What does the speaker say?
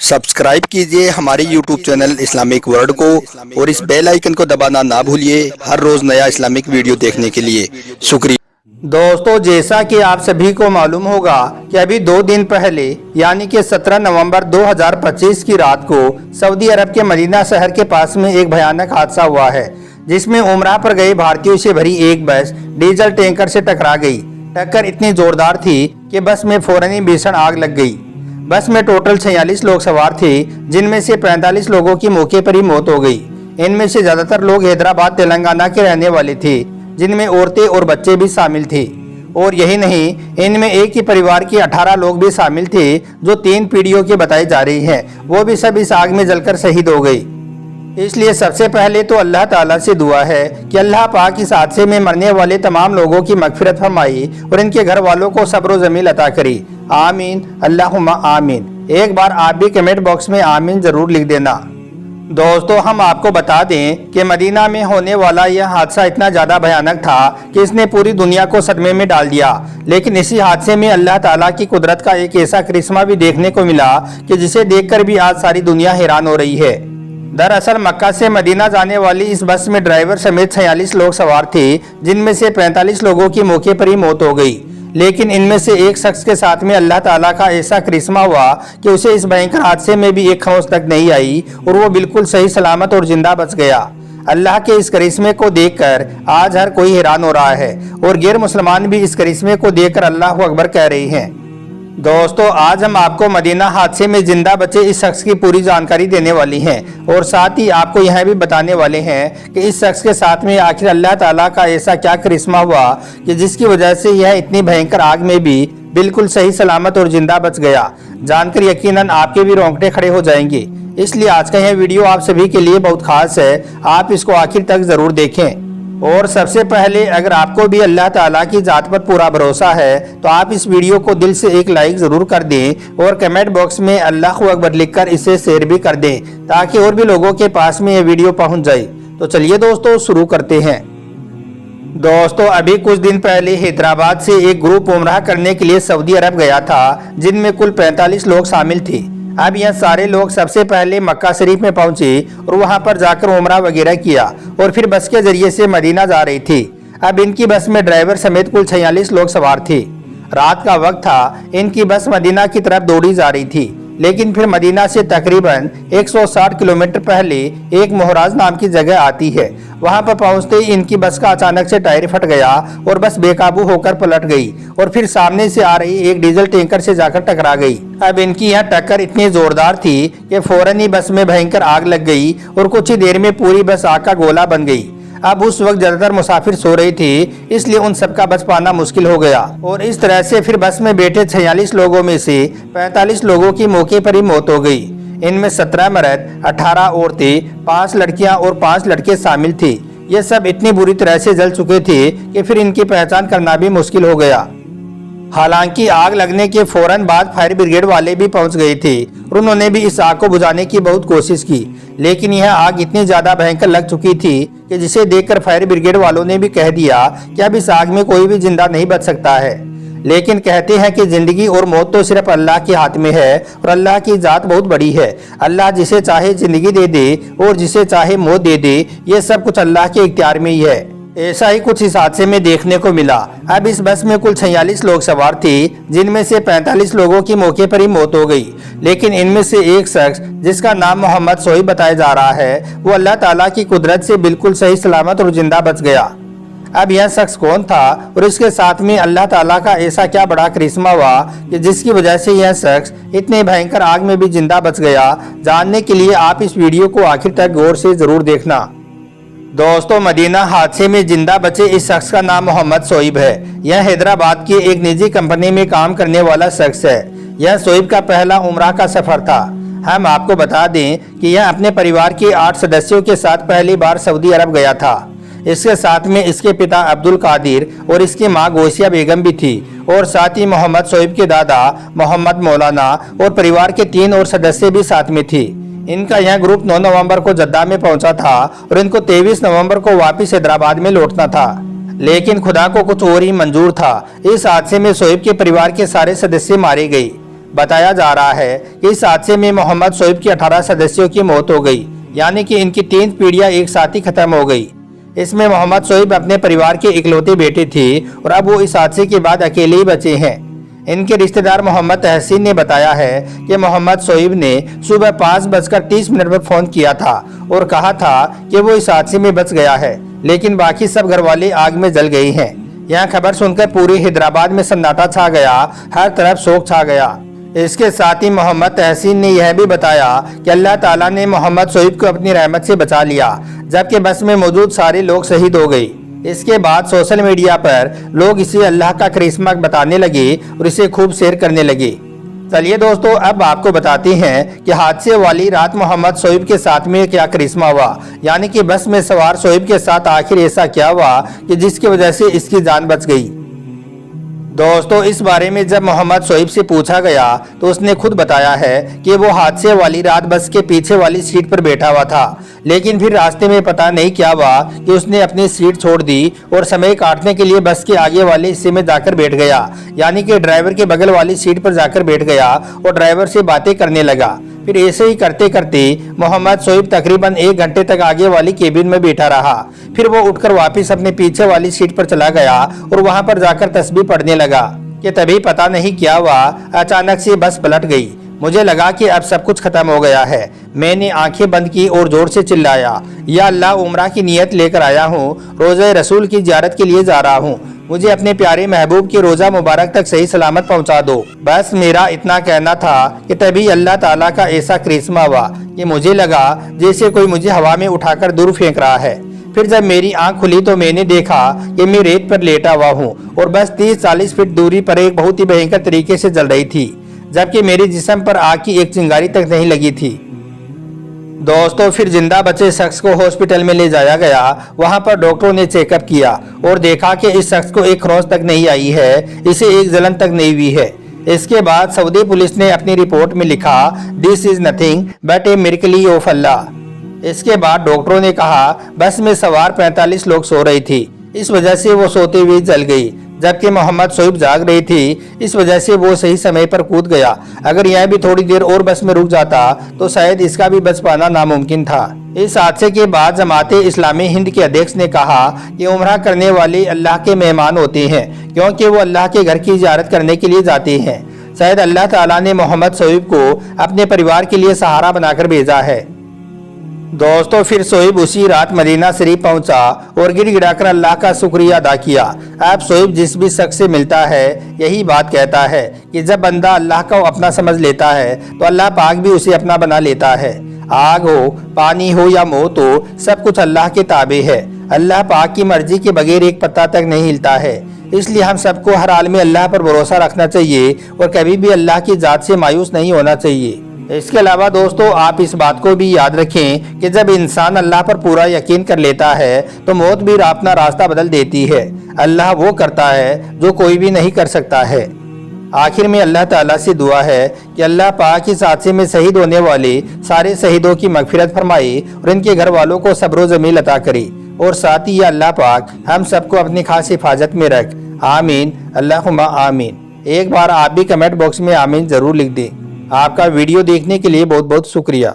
Subscribe कीजिए हमारे YouTube channel Islamic world को और इस बेल आइकन को दबाना ना भूलिए हर रोज नया इस्लामिक वीडियो देखने के लिए। शुक्रिया। दोस्तों, जैसा कि आप सभी को मालूम होगा कि अभी 2 दिन पहले यानी कि 17 नवंबर 2025 की रात को सऊदी अरब के मदीना शहर के पास में एक भयानक हादसा हुआ है, जिसमें उमरा पर गए भारतीयों से भरी एक बस डीजल टैंकर से टकरा गई। टक्कर इतनी जोरदार थी कि बस में फौरन ही भीषण आग लग गई। बस में टोटल 46 लोग सवार थे, जिनमें से 45 लोगों की मौके पर ही मौत हो गई। इनमें से ज्यादातर लोग हैदराबाद तेलंगाना के रहने वाले थे, जिनमें औरतें और बच्चे भी शामिल थे। और यही नहीं, इनमें एक ही परिवार के 18 लोग भी शामिल थे, जो 3 पीढ़ियों के बताए जा रहे हैं। वो भी सब इस आग में जलकर शहीद हो गई। इसलिए सबसे पहले तो अल्लाह ताला से दुआ है कि अल्लाह पाक इस हादसे में मरने वाले तमाम लोगों की मगफिरत फरमाई और इनके घर वालों को सब्र व जमील अता करी। आमीन अल्लाहुम्मा आमीन। एक बार आप भी कमेंट बॉक्स में आमीन जरूर लिख देना। दोस्तों, हम आपको बता दें कि मदीना में होने वाला यह हादसा इतना ज़्यादा भयानक था कि इसने पूरी दुनिया को सदमे में डाल दिया। लेकिन इसी हादसे में अल्लाह ताला की कुदरत का एक ऐसा करिश्मा भी देखने को मिला कि जिसे देखकर भी आज सारी दुनिया हैरान हो रही है। दरअसल मक्का से मदीना जाने वाली इस बस में ड्राइवर समेत 46 लोग सवार थे, जिनमें से 45 लोगों की मौके पर ही मौत हो गई। लेकिन इनमें से एक शख्स के साथ में अल्लाह ताला का ऐसा करिश्मा हुआ कि उसे इस भयंकर हादसे में भी एक खरोंच तक नहीं आई और वो बिल्कुल सही सलामत और जिंदा बच गया। अल्लाह के इस करिश्मे को देखकर आज हर कोई हैरान हो रहा है और गैर मुसलमान भी इस करिश्मे को देखकर अल्लाह अकबर कह रहे हैं। दोस्तों, आज हम आपको मदीना हादसे में जिंदा बचे इस शख्स की पूरी जानकारी देने वाली हैं और साथ ही आपको यह भी बताने वाले हैं कि इस शख्स के साथ में आखिर अल्लाह ताला का ऐसा क्या करिश्मा हुआ कि जिसकी वजह से यह इतनी भयंकर आग में भी बिल्कुल सही सलामत और जिंदा बच गया। जानकर यकीनन आपके भी रोंगटे खड़े हो जाएंगे। इसलिए आज का यह वीडियो आप सभी के लिए बहुत खास है, आप इसको आखिर तक जरूर देखें। और सबसे पहले, अगर आपको भी अल्लाह ताला की जात पर पूरा भरोसा है तो आप इस वीडियो को दिल से एक लाइक जरूर कर दें और कमेंट बॉक्स में अल्लाह अकबर लिखकर इसे शेयर भी कर दें, ताकि और भी लोगों के पास में ये वीडियो पहुंच जाए। तो चलिए दोस्तों, शुरू करते हैं। दोस्तों, अभी कुछ दिन पहले हैदराबाद से एक ग्रुप उमरा करने के लिए सऊदी अरब गया था, जिनमें कुल 45 लोग शामिल थे। अब यह सारे लोग सबसे पहले मक्का शरीफ में पहुंचे और वहां पर जाकर उमरा वगैरह किया और फिर बस के जरिए से मदीना जा रही थी। अब इनकी बस में ड्राइवर समेत कुल 46 लोग सवार थे। रात का वक्त था, इनकी बस मदीना की तरफ दौड़ी जा रही थी। लेकिन फिर मदीना से तकरीबन 160 किलोमीटर पहले एक मोहराज नाम की जगह आती है। वहां पर पहुंचते ही इनकी बस का अचानक से टायर फट गया और बस बेकाबू होकर पलट गई और फिर सामने से आ रही एक डीजल टैंकर से जाकर टकरा गई। अब इनकी यह टक्कर इतनी जोरदार थी कि फौरन ही बस में भयंकर आग लग गई और कुछ ही देर में पूरी बस आग का गोला बन गई। अब उस वक्त ज्यादातर मुसाफिर सो रहे थे, इसलिए उन सबका बच पाना मुश्किल हो गया और इस तरह से फिर बस में बैठे 46 लोगों में से 45 लोगों की मौके पर ही मौत हो गई। इनमें 17 मर्द, 18 औरतें, 5 लड़कियां और 5 लड़के शामिल थे। ये सब इतनी बुरी तरह से जल चुके थे कि फिर इनकी पहचान करना भी मुश्किल हो गया। हालांकि आग लगने के फौरन बाद फायर ब्रिगेड वाले भी पहुंच गए थे और उन्होंने भी इस आग को बुझाने की बहुत कोशिश की। लेकिन यह आग इतनी ज्यादा भयंकर लग चुकी थी कि जिसे देखकर फायर ब्रिगेड वालों ने भी कह दिया कि अब इस आग में कोई भी जिंदा नहीं बच सकता है। लेकिन कहते हैं कि जिंदगी और मौत तो सिर्फ अल्लाह के हाथ में है और अल्लाह की जात बहुत बड़ी है। अल्लाह जिसे चाहे जिंदगी दे दे और जिसे चाहे मौत दे दे, ये सब कुछ अल्लाह के इख्तियार में ही है। ऐसा ही कुछ इस हादसे में देखने को मिला। अब इस बस में कुल 46 लोग सवार थे, जिनमें से 45 लोगों की मौके पर ही मौत हो गई। लेकिन इनमें से एक शख्स, जिसका नाम मोहम्मद सोइब बताया जा रहा है, वो अल्लाह ताला की कुदरत से बिल्कुल सही सलामत और जिंदा बच गया। अब यह शख्स कौन था और इसके साथ में अल्लाह ताला का ऐसा क्या बड़ा करिश्मा हुआ कि जिसकी वजह से यह शख्स इतने भयंकर आग में भी जिंदा बच गया, जानने के लिए आप इस वीडियो को आखिर तक गौर से जरूर देखना। दोस्तों, मदीना हादसे में जिंदा बचे इस शख्स का नाम मोहम्मद सोइब है। यह हैदराबाद की एक निजी कंपनी में काम करने वाला शख्स है। यह सोइब का पहला उमरा का सफर था। हम आपको बता दें कि यह अपने परिवार के 8 सदस्यों के साथ पहली बार सऊदी अरब गया था। इसके साथ में इसके पिता अब्दुल कादिर और इसकी मां गौसिया बेगम भी थी और साथ ही मोहम्मद सोइब के दादा मोहम्मद मौलाना और परिवार के 3 और सदस्य भी साथ में थे। इनका यह ग्रुप 9 नवंबर को जद्दा में पहुंचा था और इनको 23 नवंबर को वापस हैदराबाद में लौटना था। लेकिन खुदा को कुछ और ही मंजूर था। इस हादसे में सोइब के परिवार के सारे सदस्य मारे गए। बताया जा रहा है कि इस हादसे में मोहम्मद शोएब के 18 सदस्यों की मौत हो गई, यानी कि इनकी 3 पीढ़ियां एक साथ ही खत्म हो गई। इसमें मोहम्मद शोएब अपने परिवार के इकलौते बेटे थे और अब वो इस हादसे के बाद अकेले ही बचे हैं। इनके रिश्तेदार मोहम्मद तहसीन ने बताया है कि मोहम्मद शोएब ने सुबह 5:30 पर फोन किया था और कहा था कि वो इस हादसे में बच गया है, लेकिन बाकी सब घर वाले आग में जल गए हैं। यह खबर सुनकर पूरे हैदराबाद में सन्नाटा छा गया, हर तरफ शोक छा गया। इसके साथ ही मोहम्मद तहसीन ने यह भी बताया कि अल्लाह ताला ने मोहम्मद शोएब को अपनी रहमत से बचा लिया, जबकि बस में मौजूद सारे लोग शहीद हो गए। इसके बाद सोशल मीडिया पर लोग इसे अल्लाह का करिश्मा बताने लगे और इसे खूब शेयर करने लगे। चलिए दोस्तों, अब आपको बताते हैं कि हादसे वाली रात मोहम्मद शोएब के साथ में क्या करिश्मा हुआ, यानी कि बस में सवार शोएब के साथ आखिर ऐसा क्या हुआ कि जिसकी वजह से इसकी जान बच गई। दोस्तों, इस बारे में जब मोहम्मद शोएब से पूछा गया तो उसने खुद बताया है कि वो हादसे वाली रात बस के पीछे वाली सीट पर बैठा हुआ था, लेकिन फिर रास्ते में पता नहीं क्या हुआ कि उसने अपनी सीट छोड़ दी और समय काटने के लिए बस के आगे वाले हिस्से में जाकर बैठ गया, यानी कि ड्राइवर के बगल वाली सीट पर जाकर बैठ गया और ड्राइवर से बातें करने लगा। फिर ऐसे ही करते करते मोहम्मद शोएब तकरीबन 1 घंटे तक आगे वाली केबिन में बैठा रहा। फिर वो उठकर वापस अपने पीछे वाली सीट पर चला गया और वहां पर जाकर तस्बीह पढ़ने लगा कि तभी पता नहीं क्या हुआ, अचानक से बस पलट गई। मुझे लगा कि अब सब कुछ खत्म हो गया है। मैंने आंखें बंद की और जोर से चिल्लाया, या अल्लाह, उम्रा की नियत लेकर आया हूँ, रोज़े रसूल की ज़ियारत के लिए जा रहा हूँ, मुझे अपने प्यारे महबूब के रोज़ा मुबारक तक सही सलामत पहुँचा दो। बस मेरा इतना कहना था कि तभी अल्लाह ताला का ऐसा करिश्मा हुआ कि मुझे लगा जैसे कोई मुझे हवा में उठाकर दूर फेंक रहा है। फिर जब मेरी आंख खुली तो मैंने देखा कि मैं रेत पर लेटा हुआ हूँ और बस 30-40 फीट दूरी पर एक बहुत ही भयंकर तरीके से जल रही थी, जबकि मेरे जिस्म पर आग की एक चिंगारी तक नहीं लगी थी। दोस्तों, फिर जिंदा बचे शख्स को हॉस्पिटल में ले जाया गया। वहां पर डॉक्टरों ने चेकअप किया और देखा कि इस शख्स को एक खरोंच तक नहीं आई है, इसे एक जलन तक नहीं हुई है। इसके बाद सऊदी पुलिस ने अपनी रिपोर्ट में लिखा, this is nothing but a miracle of Allah. इसके बाद डॉक्टरों ने कहा बस में सवार 45 लोग सो रही थी, इस वजह से वो सोते हुए जल गई, जबकि मोहम्मद शोएब जाग रही थी, इस वजह से वो सही समय पर कूद गया। अगर यह भी थोड़ी देर और बस में रुक जाता तो शायद इसका भी बच पाना नामुमकिन था। इस हादसे के बाद जमाते इस्लामी हिंद के अध्यक्ष ने कहा कि उम्रा करने वाले अल्लाह के मेहमान होते हैं, क्योंकि वो अल्लाह के घर की ज़ियारत करने के लिए जाते हैं। शायद अल्लाह ताला ने मोहम्मद शोएब को अपने परिवार के लिए सहारा बनाकर भेजा है। दोस्तों, फिर शोएब उसी रात मदीना शरीफ पहुंचा और गिड़गिड़ाकर अल्लाह का शुक्रिया अदा किया। अब शोएब जिस भी शख्स से मिलता है यही बात कहता है कि जब बंदा अल्लाह को अपना समझ लेता है तो अल्लाह पाक भी उसे अपना बना लेता है। आग हो, पानी हो या मौत हो, सब कुछ अल्लाह के ताबे है। अल्लाह पाक की मर्जी के बगैर एक पत्ता तक नहीं हिलता है। इसलिए हम सबको हर हाल में अल्लाह पर भरोसा रखना चाहिए और कभी भी अल्लाह की जात से मायूस नहीं होना चाहिए। इसके अलावा दोस्तों, आप इस बात को भी याद रखें कि जब इंसान अल्लाह पर पूरा यकीन कर लेता है तो मौत भी अपना रास्ता बदल देती है। अल्लाह वो करता है जो कोई भी नहीं कर सकता है। आखिर में अल्लाह ताला से दुआ है कि अल्लाह पाक इस हादसे में शहीद होने वाले सारे शहीदों की मगफिरत फरमाए और इनके घर वालों को सब्र जमील अता करे, और साथ ही अल्लाह पाक हम सबको अपनी खास हिफाजत में रख। आमीन, अल्लाहुम्मा आमीन। एक बार आप भी कमेंट बॉक्स में आमीन जरूर लिख दें। आपका वीडियो देखने के लिए बहुत बहुत शुक्रिया।